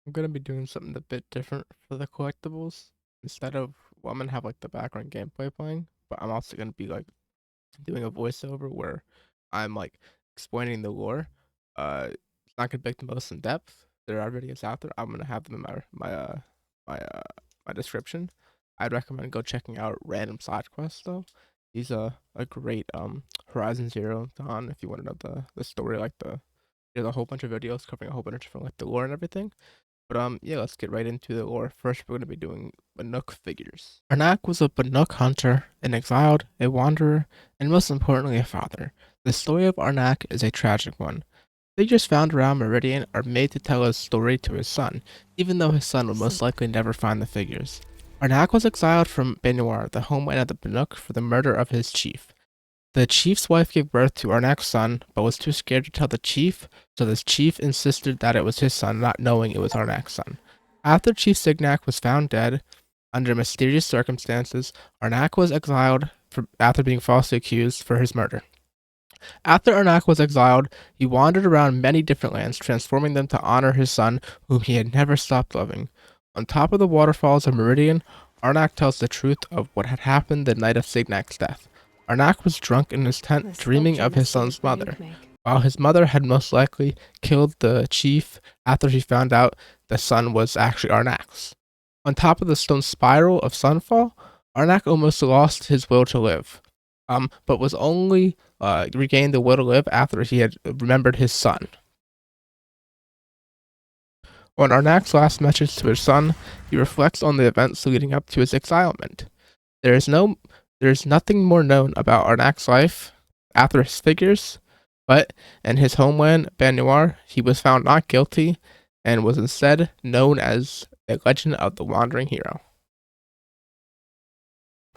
I'm gonna be doing something a bit different for the collectibles. Instead of, well, I'm gonna have like the background gameplay playing, but I'm also gonna be like doing a voiceover where I'm like explaining the lore. It's not gonna be like the most in depth. There already is out there. I'm gonna have them in my my description. I'd recommend go checking out Random Side Quest though. He's a great Horizon Zero Dawn if you want to know the story, like there's a whole bunch of videos covering a whole bunch of different like the lore and everything. But yeah, let's get right into the lore. First, we're gonna be doing Banuk Figures. Arnak was a Banuk hunter, an exiled, a wanderer, and most importantly, a father. The story of Arnak is a tragic one. Figures found around Meridian are made to tell his story to his son, even though his son would most likely never find the figures. Arnak was exiled from Banuk, the homeland of the Banuk, for the murder of his chief. The chief's wife gave birth to Arnak's son, but was too scared to tell the chief, so the chief insisted that it was his son, not knowing it was Arnak's son. After Chief Signac was found dead, under mysterious circumstances, Arnak was exiled after being falsely accused for his murder. After Arnak was exiled, he wandered around many different lands, transforming them to honor his son, whom he had never stopped loving. On top of the waterfalls of Meridian, Arnak tells the truth of what had happened the night of Signac's death. Arnak was drunk in his tent, dreaming of his son's mother, while his mother had most likely killed the chief after she found out the son was actually Arnak's. On top of the stone spiral of Sunfall, Arnak almost lost his will to live, but was only regained the will to live after he had remembered his son. On Arnak's last message to his son, he reflects on the events leading up to his exilement. There is nothing more known about Arnak's life after his figures, but in his homeland, Banuk, he was found not guilty and was instead known as a legend of the wandering hero.